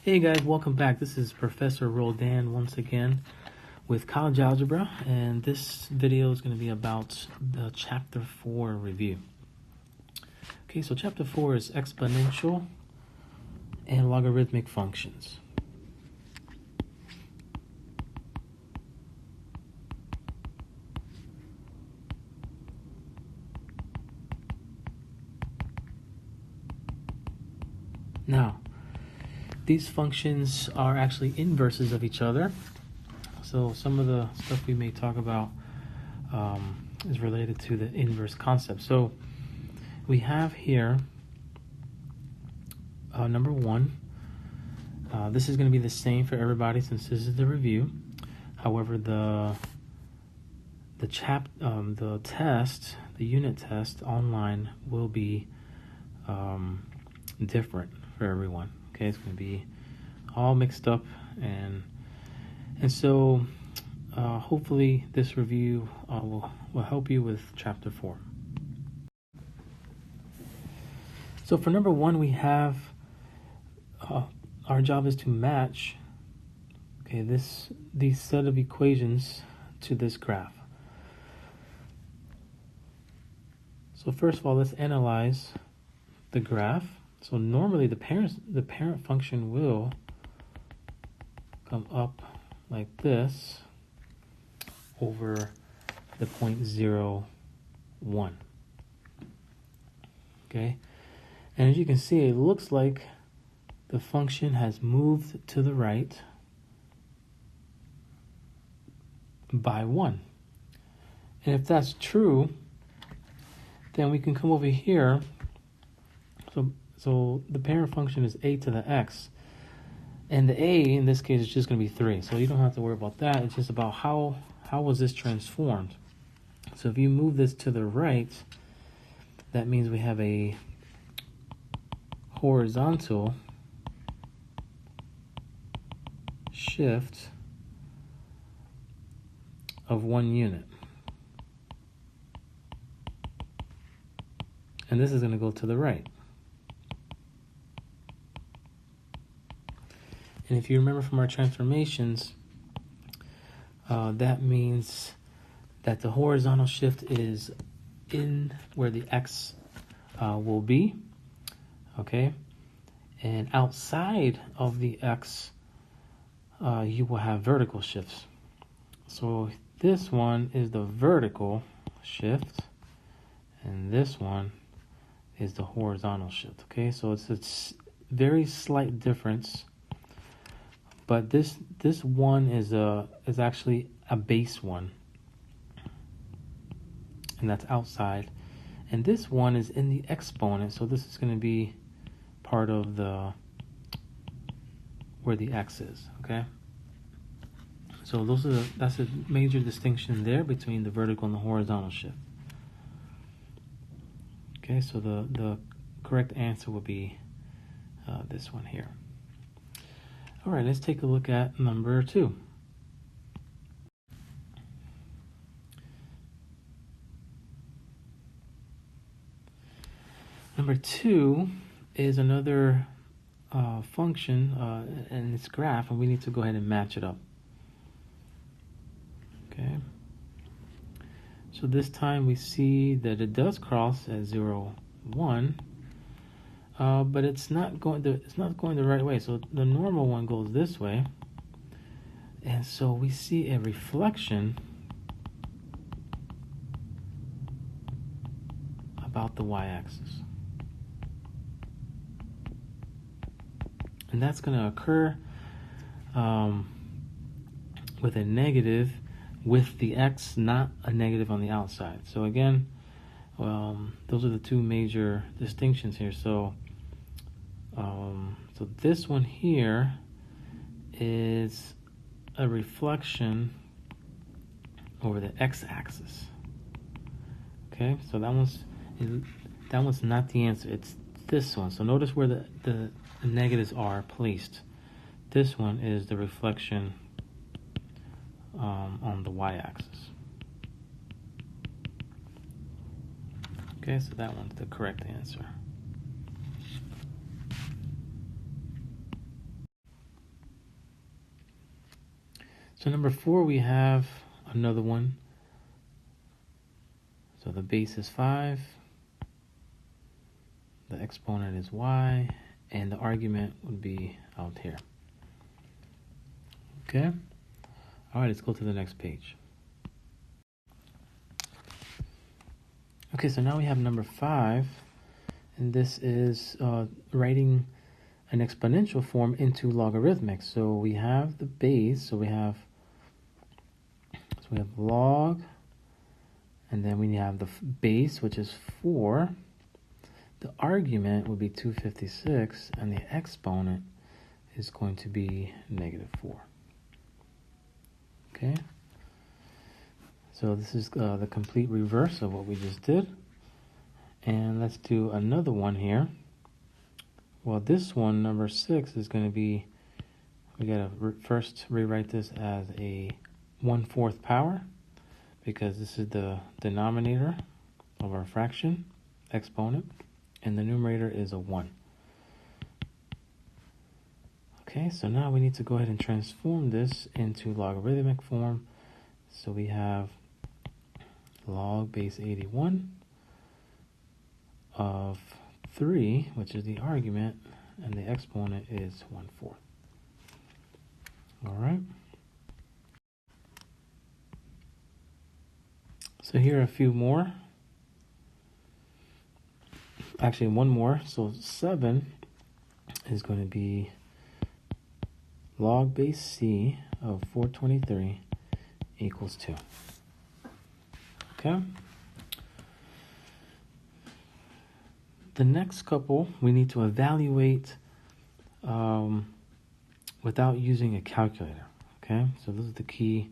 Hey guys, welcome back. This is Professor Roldan once again with College Algebra, and this video is going to be about the Chapter 4 review. Okay, so Chapter 4 is exponential and logarithmic functions. Now, these functions are actually inverses of each other. So some of the stuff we may talk about is related to the inverse concept. So we have here number one. This is going to be the same for everybody since this is the review. However, the test, the unit test online will be different for everyone. Okay, it's going to be all mixed up, and so hopefully this review will help you with Chapter 4. So for number one, we have our job is to match these set of equations to this graph. So first of all, let's analyze the graph. So normally the parent function will come up like this over the point 0.01. Okay, and as you can see, it looks like the function has moved to the right by 1. And if that's true, then we can come over here. So the parent function is a to the x, and the a in this case is just going to be 3. So you don't have to worry about that. It's just about how was this transformed. So if you move this to the right, that means we have a horizontal shift of 1 unit. And this is going to go to the right. And if you remember from our transformations, that means that the horizontal shift is in where the x will be, okay? And outside of the x, you will have vertical shifts. So this one is the vertical shift, and this one is the horizontal shift, okay? So it's a very slight difference. But this one is actually a base one, and that's outside. And this one is in the exponent, so this is going to be part of where the x is. Okay. So that's a major distinction there between the vertical and the horizontal shift. Okay. So the correct answer would be this one here. All right, let's take a look at number 2. Number 2 is another function in its graph, and we need to go ahead and match it up. Okay. So this time we see that it does cross at 0.1. But it's not going the right way. So the normal one goes this way, and so we see a reflection about the y-axis, and that's going to occur with a negative with the x, not a negative on the outside. So again, those are the two major distinctions here. So this one here is a reflection over the x-axis. Okay, so that one's not the answer. It's this one. So notice where the negatives are placed. This one is the reflection on the y-axis. Okay, so that one's the correct answer. So number 4, we have another one. So the base is 5, the exponent is y, and the argument would be out here. Okay? All right, let's go to the next page. Okay, so now we have number 5, and this is writing an exponential form into logarithmic. So we have the base, so we have log, and then we have the base, which is 4. The argument would be 256, and the exponent is going to be -4. Okay? So this is the complete reverse of what we just did. And let's do another one here. Well, this one, number 6, is going to be, we got to first rewrite this as a 1/4 power, because this is the denominator of our fraction, exponent, and the numerator is a 1. Okay, so now we need to go ahead and transform this into logarithmic form. So we have log base 81 of 3, which is the argument, and the exponent is 1/4. All right. So here are a few more. Actually, one more. So 7 is going to be log base c of 423 equals 2. Okay. The next couple we need to evaluate without using a calculator. Okay, so this is the key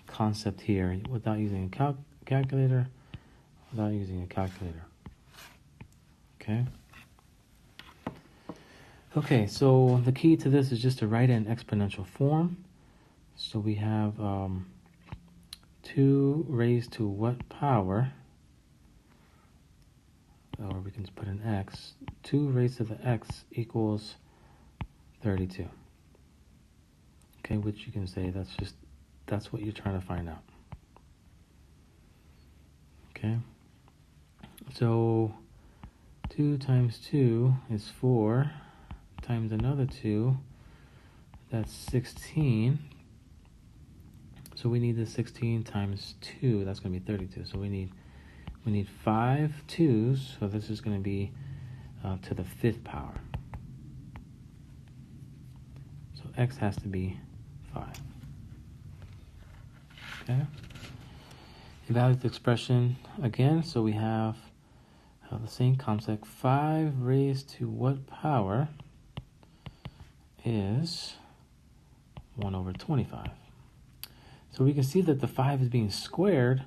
concept here. Without using a calculator. Okay. Okay, so the key to this is just to write it in exponential form. So we have 2 raised to what power? Or we can just put an x. 2 raised to the x equals 32. Okay, which you can say that's what you're trying to find out. Okay, so 2 times 2 is 4 times another 2, that's 16. So we need the 16 times 2, that's going to be 32. So we need 5 2's, so this is going to be to the 5th power. So x has to be 5. Okay. Evaluate the expression again. So we have the same concept. 5 raised to what power is 1/25. So we can see that the 5 is being squared,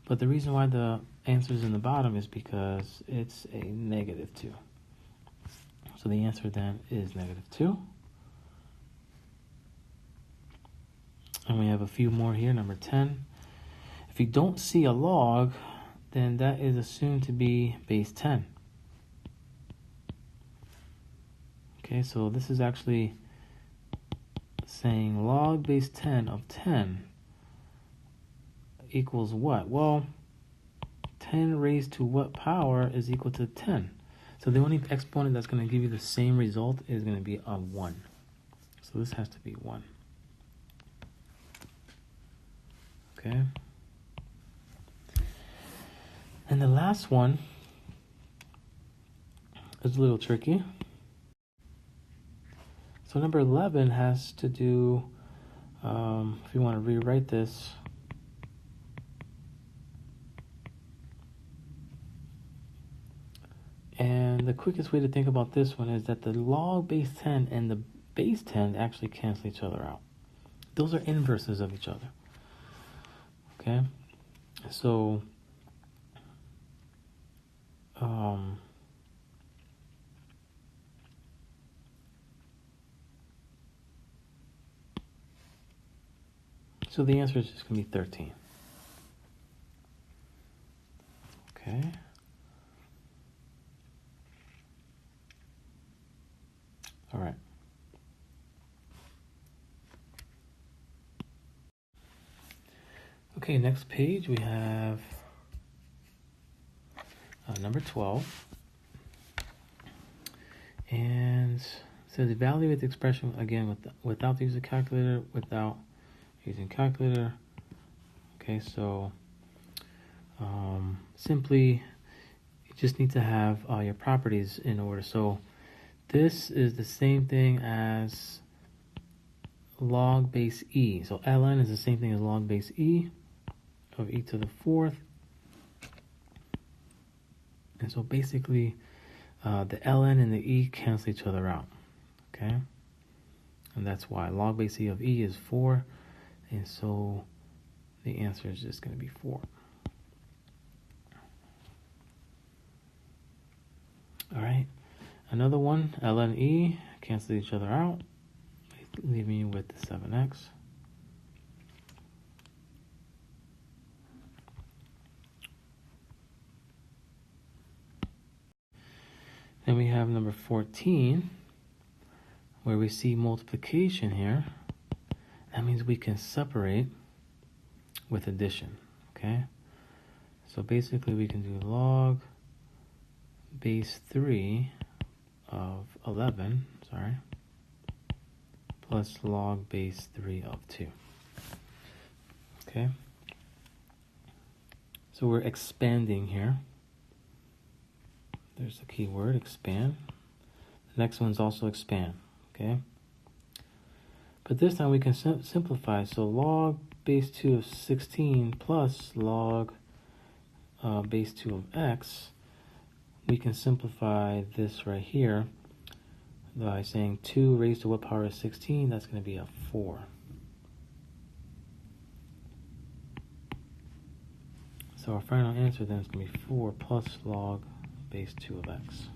but the reason why the answer is in the bottom is because it's a -2. So the answer then is -2. And we have a few more here. Number 10. If you don't see a log, then that is assumed to be base 10. Okay, so this is actually saying log base 10 of 10 equals what? Well, 10 raised to what power is equal to 10? So the only exponent that's going to give you the same result is going to be a 1. So this has to be 1. Okay. And the last one is a little tricky. So number 11 has to do, if you want to rewrite this, and the quickest way to think about this one is that the log base 10 and the base 10 actually cancel each other out. Those are inverses of each other. Okay, so so the answer is just going to be 13. Okay. All right. Okay, next page we have number 12. And it says evaluate the expression again without using calculator, without using calculator. Okay, so simply you just need to have your properties in order. So this is the same thing as log base e. So ln is the same thing as log base e of e to the fourth. And so basically the ln and the e cancel each other out. Okay, and that's why log base e of e is 4, and so the answer is just going to be 4. All right, another one, ln e cancel each other out, leaving you with the 7x. Then we have number 14, where we see multiplication here. That means we can separate with addition, okay? So basically we can do log base 3 of 11, plus log base 3 of 2, okay? So we're expanding here. There's the key word, expand. The next one's also expand, okay? But this time we can simplify. So log base 2 of 16 plus log base 2 of x. We can simplify this right here by saying 2 raised to what power is 16? That's going to be a 4. So our final answer then is going to be 4 plus log base 2 of x.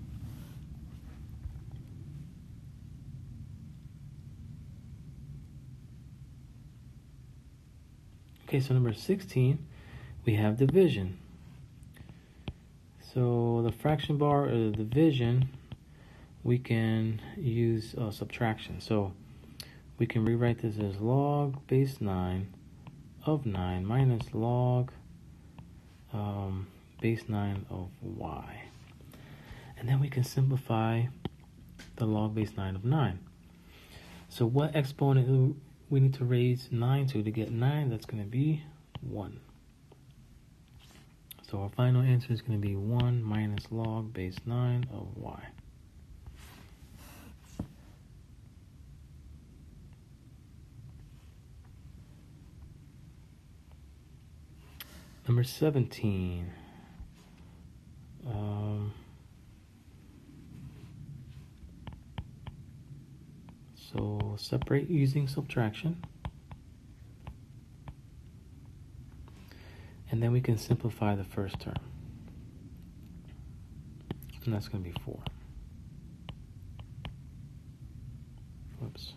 Okay, so number 16, we have division. So the fraction bar or the division, we can use subtraction. So we can rewrite this as log base 9 of 9 minus log base 9 of y. And then we can simplify the log base 9 of 9. So what exponent we need to raise 9 to get 9? That's going to be 1. So our final answer is going to be 1 minus log base 9 of y. Number 17. So separate using subtraction. And then we can simplify the first term. And that's going to be 4. Whoops.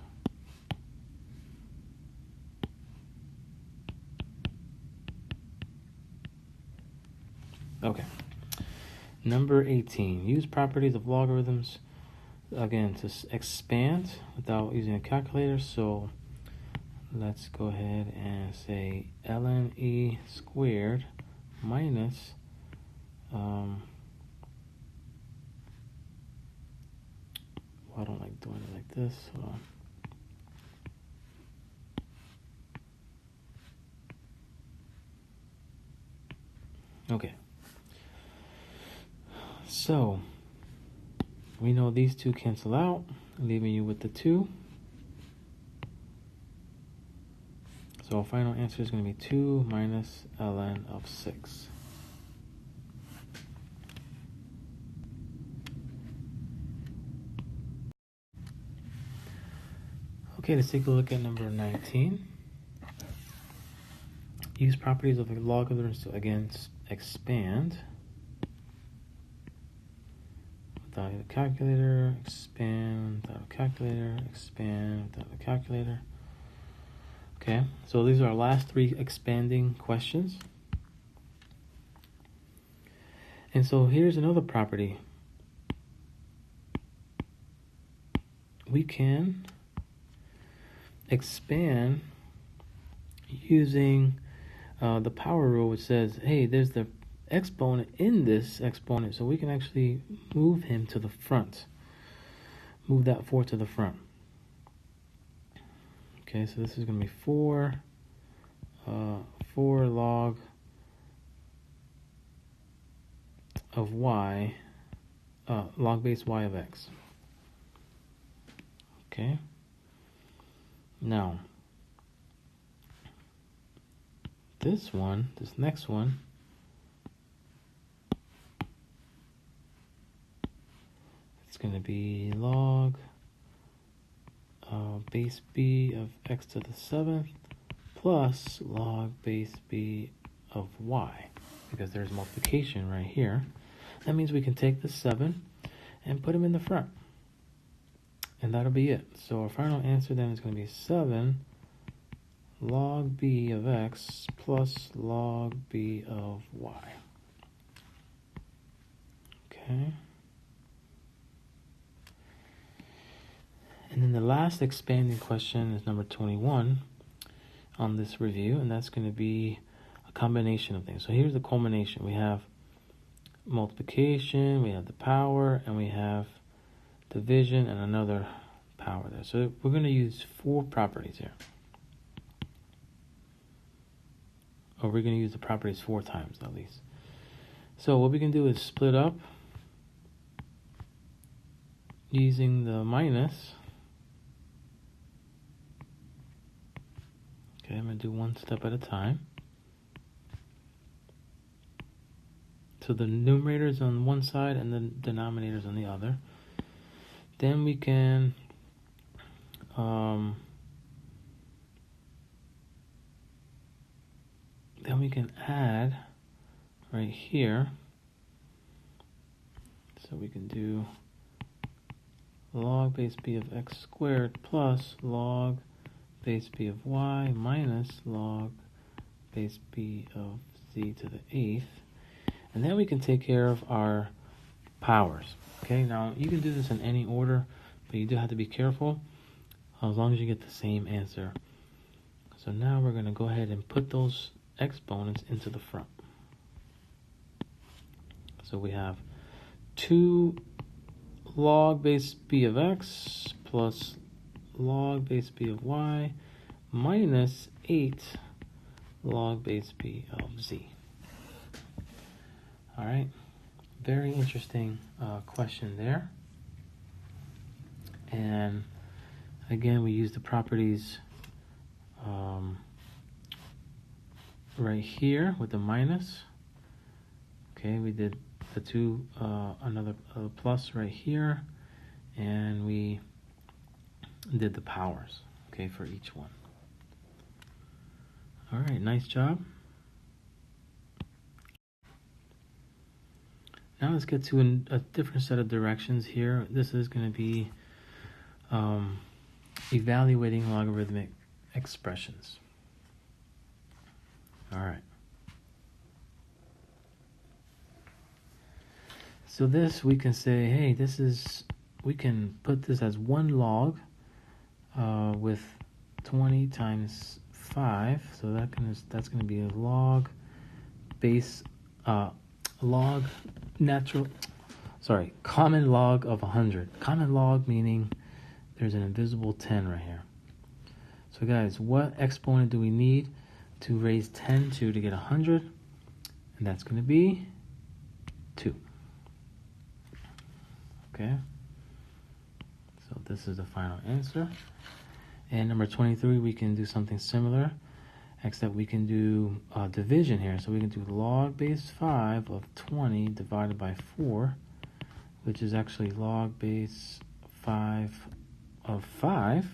Okay. Number 18. Use properties of logarithms, again, to expand without using a calculator. So let's go ahead and say ln e squared minus I don't like doing it like this. Okay. So we know these two cancel out, leaving you with the 2. So our final answer is going to be 2 minus ln of 6. Okay, let's take a look at number 19. Use properties of logarithms to, again, expand. Without a calculator, expand without a calculator, expand without a calculator. Okay, so these are our last 3 expanding questions. And so here's another property. We can expand using the power rule, which says, hey, there's the exponent in this exponent, so we can actually move him to the front. Move that 4 to the front. Okay, so this is going to be 4 log of y, log base y of x. Okay. Now, this next one, it's going to be log base b of x to the 7th plus log base b of y, because there's multiplication right here. That means we can take the 7 and put them in the front. And that'll be it. So our final answer then is going to be 7 log b of x plus log b of y. Okay. And then the last expanding question is number 21 on this review, and that's going to be a combination of things. So here's the culmination. We have multiplication, we have the power, and we have division and another power there. So we're going to use 4 properties here. Or we're going to use the properties 4 times at least. So what we can do is split up using the minus. Okay, I'm going to do one step at a time. So the numerator is on one side and the denominator is on the other. Then we can add right here. So we can do log base b of x squared plus log base b of y minus log base b of z to the 8th. And then we can take care of our powers. Okay, now you can do this in any order, but you do have to be careful as long as you get the same answer. So now we're going to go ahead and put those exponents into the front. So we have 2 log base b of x plus log base b of y minus 8 log base b of z. All right, very interesting question there. And again, we use the properties right here with the minus. Okay, we did the 2, another plus right here, and we did the powers, okay, for each one. All right, nice job. Now let's get to a different set of directions here. This is going to be evaluating logarithmic expressions. All right. So this, we can say, hey, we can put this as 1 log with 20 times 5. So that's going to be a log base, common log of 100. Common log meaning there's an invisible 10 right here. So guys, what exponent do we need to raise 10 to get 100? And that's going to be 2. Okay. So this is the final answer. And number 23, we can do something similar, except we can do division here. So we can do log base 5 of 20 divided by 4, which is actually log base 5 of 5.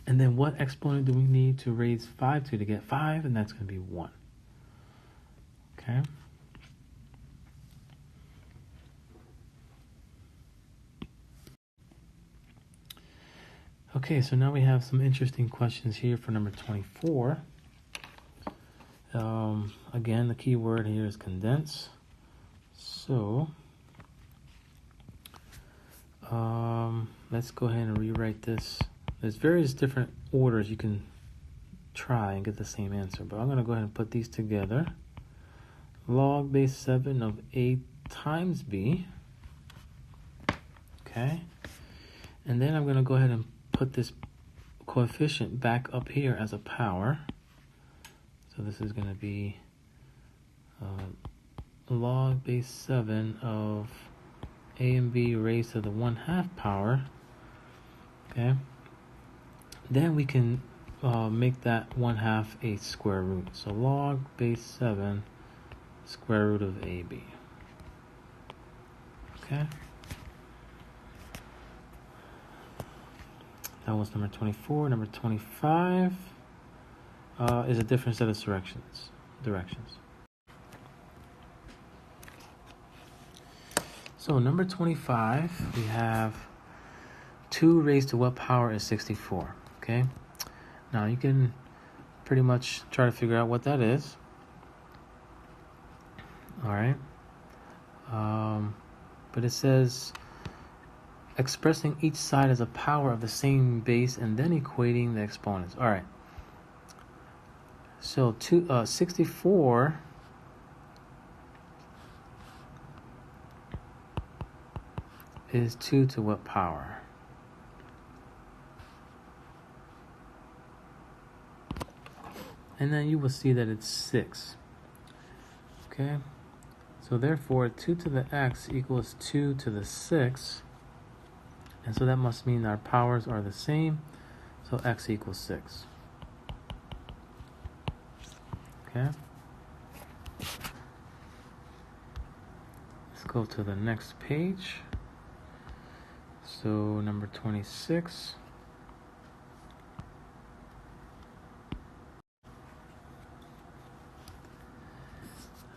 And then what exponent do we need to raise 5 to get 5? And that's going to be 1. Okay. Okay, so now we have some interesting questions here for number 24. Again, the key word here is condense. So, let's go ahead and rewrite this. There's various different orders you can try and get the same answer, but I'm going to go ahead and put these together. Log base 7 of A times B. Okay. And then I'm going to go ahead and put this coefficient back up here as a power. So this is going to be log base 7 of A and B raised to the 1/2 power. Okay. Then we can make that 1/2 a square root. So log base 7 square root of AB. Okay. That was number 24. Number 25 is a different set of directions. So number 25, we have 2 raised to what power is 64? Okay. Now you can pretty much try to figure out what that is. All right. But it says expressing each side as a power of the same base and then equating the exponents. All right. So 64 is 2 to what power? And then you will see that it's 6. Okay. So therefore, 2 to the x equals 2 to the 6. And so that must mean our powers are the same. So x equals 6. Okay. Let's go to the next page. So number 26.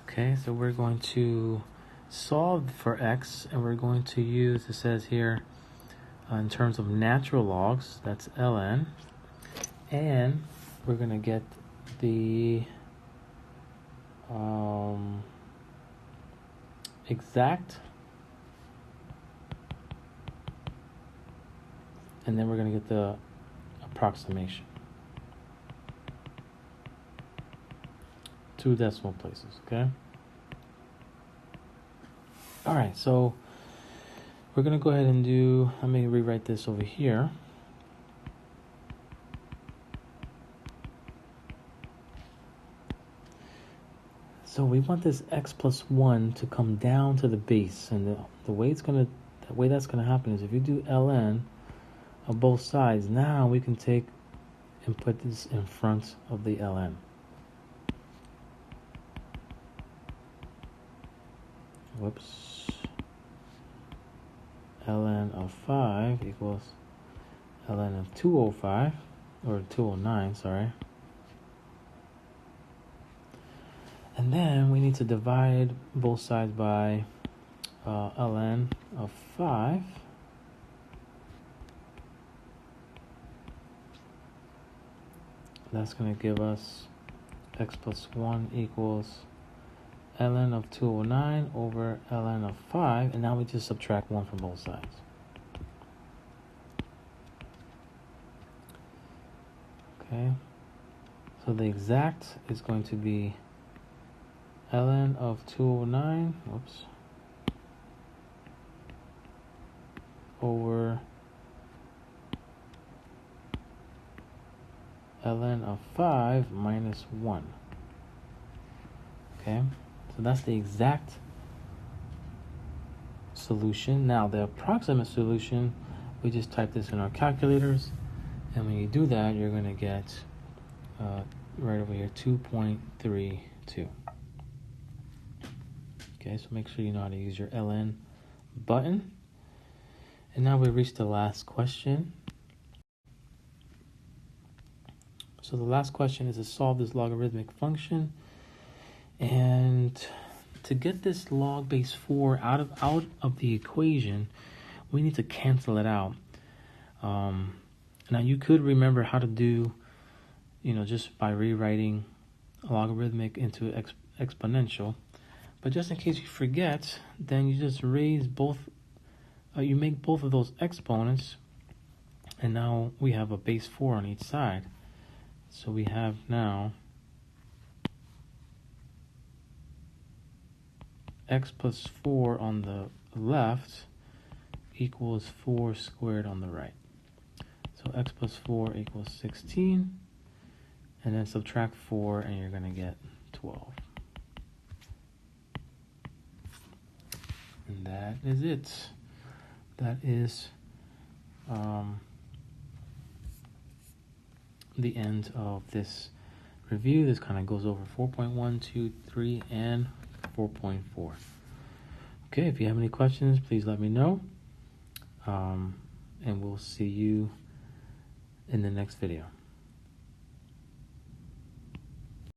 Okay, so we're going to solve for x, and we're going to use, it says here, in terms of natural logs, that's ln, and we're going to get the exact, and then we're going to get the approximation. 2 decimal places, okay? All right, so we're going to go ahead and let me rewrite this over here. So we want this x plus 1 to come down to the base, and the way that's going to happen is if you do ln of both sides, now we can take and put this in front of the ln. Whoops. Ln of 5 equals ln of 205, or 209, sorry. And then we need to divide both sides by ln of 5. That's going to give us x plus 1 equals ln of 209 over ln of 5, and now we just subtract 1 from both sides. Okay, so the exact is going to be ln of 209, over ln of 5 minus 1. Okay, so that's the exact solution. Now the approximate solution, we just type this in our calculators, and when you do that, you're going to get right over here 2.32. Okay, so make sure you know how to use your ln button. And now we reached the last question. So the last question is to solve this logarithmic function, and to get this log base 4 out of the equation, we need to cancel it out. Now you could remember how to do, just by rewriting a logarithmic into exponential, but just in case you forget, then you just raise both, you make both of those exponents, and now we have a base 4 on each side. So we have now x plus 4 on the left equals 4 squared on the right. So x plus 4 equals 16, and then subtract 4 and you're going to get 12. And that is it. That is the end of this review. This kind of goes over 4.1, 2, 3, and 4.4. Okay, if you have any questions, please let me know. And we'll see you in the next video.